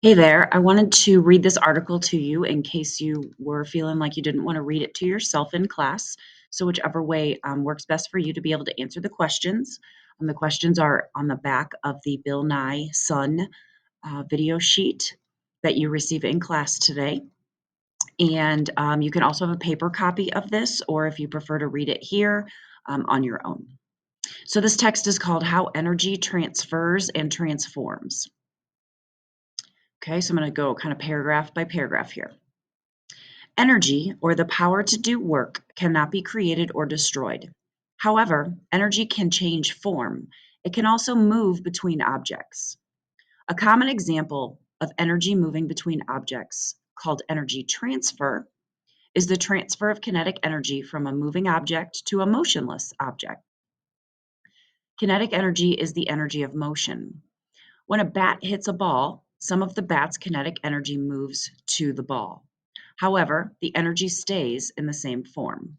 Hey there, I wanted to read this article to you in case you were feeling like you didn't want to read it to yourself in class. So, whichever way works best for you to be able to answer the questions. The questions are on the back of the Bill Nye Sun video sheet that you receive in class today. And you can also have a paper copy of this, or if you prefer to read it here on your own. So, this text is called How Energy Transfers and Transforms. Okay, so I'm going to go kind of paragraph by paragraph here. Energy, or the power to do work, cannot be created or destroyed. However, energy can change form. It can also move between objects. A common example of energy moving between objects, called energy transfer, is the transfer of kinetic energy from a moving object to a motionless object. Kinetic energy is the energy of motion. When a bat hits a ball, some of the bat's kinetic energy moves to the ball. However, the energy stays in the same form.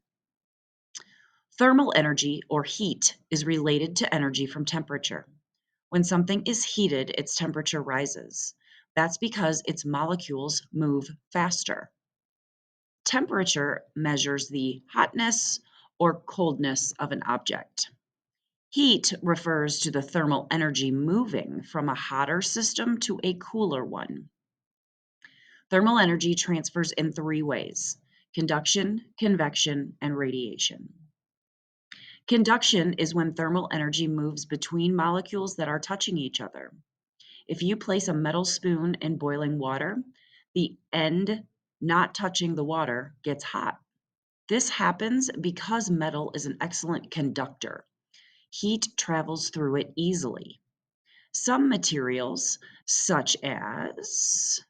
Thermal energy, or heat, is related to energy from temperature. When something is heated, its temperature rises. That's because its molecules move faster. Temperature measures the hotness or coldness of an object. Heat refers to the thermal energy moving from a hotter system to a cooler one. Thermal energy transfers in three ways: conduction, convection, and radiation. Conduction is when thermal energy moves between molecules that are touching each other. If you place a metal spoon in boiling water, the end not touching the water gets hot. This happens because metal is an excellent conductor. Heat travels through it easily. Some materials, such as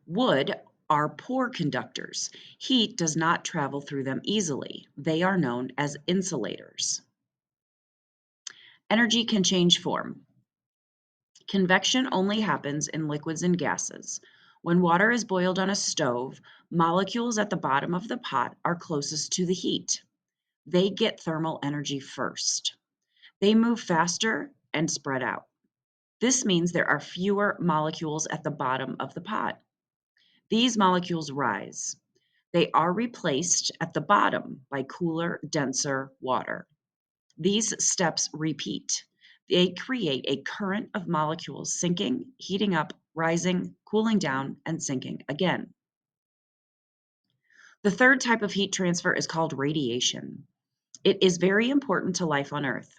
wood, are poor conductors. Heat does not travel through them easily. They are known as insulators. Energy can change form. Convection only happens in liquids and gases. When water is boiled on a stove, molecules at the bottom of the pot are closest to the heat. They get thermal energy first. They move faster and spread out. This means there are fewer molecules at the bottom of the pot. These molecules rise. They are replaced at the bottom by cooler, denser water. These steps repeat. They create a current of molecules sinking, heating up, rising, cooling down, and sinking again. The third type of heat transfer is called radiation. It is very important to life on Earth.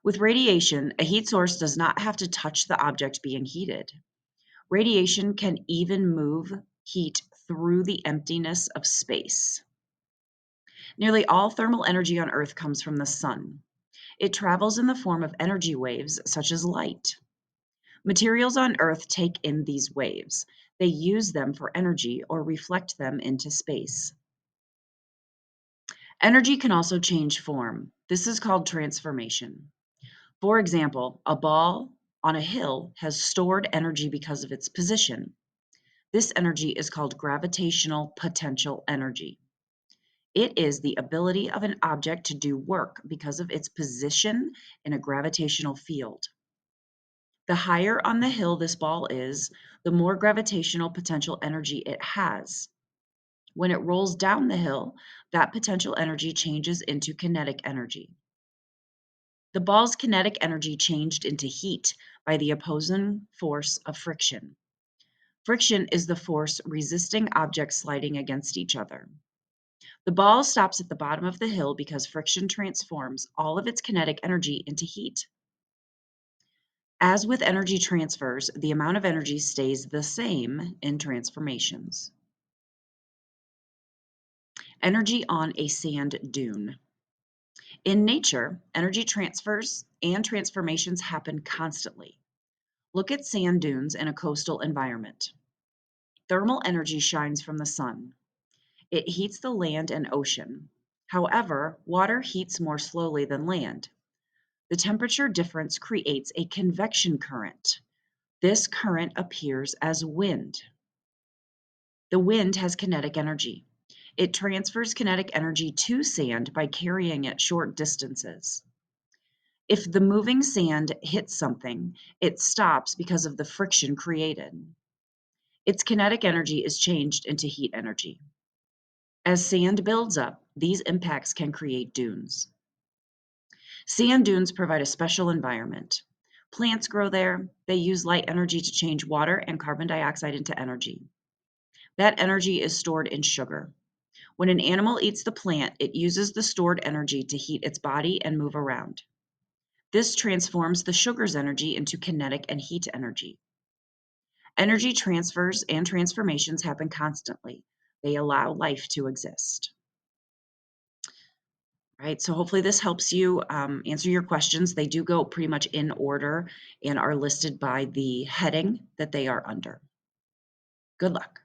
With radiation, a heat source does not have to touch the object being heated. Radiation can even move heat through the emptiness of space. Nearly all thermal energy on Earth comes from the sun. It travels in the form of energy waves, such as light. Materials on Earth take in these waves. They use them for energy or reflect them into space. Energy can also change form. This is called transformation. For example, a ball on a hill has stored energy because of its position. This energy is called gravitational potential energy. It is the ability of an object to do work because of its position in a gravitational field. The higher on the hill this ball is, the more gravitational potential energy it has. When it rolls down the hill, that potential energy changes into kinetic energy. The ball's kinetic energy changed into heat by the opposing force of friction. Friction is the force resisting objects sliding against each other. The ball stops at the bottom of the hill because friction transforms all of its kinetic energy into heat. As with energy transfers, the amount of energy stays the same in transformations. Energy on a sand dune. In nature, energy transfers and transformations happen constantly. Look at sand dunes in a coastal environment. Thermal energy shines from the sun. It heats the land and ocean. However, water heats more slowly than land. The temperature difference creates a convection current. This current appears as wind. The wind has kinetic energy. It transfers kinetic energy to sand by carrying it short distances. If the moving sand hits something, it stops because of the friction created. Its kinetic energy is changed into heat energy. As sand builds up, these impacts can create dunes. Sand dunes provide a special environment. Plants grow there. They use light energy to change water and carbon dioxide into energy. That energy is stored in sugar. When an animal eats the plant, it uses the stored energy to heat its body and move around. This transforms the sugar's energy into kinetic and heat energy. Energy transfers and transformations happen constantly. They allow life to exist. Right, so hopefully this helps you answer your questions. They do go pretty much in order and are listed by the heading that they are under. Good luck.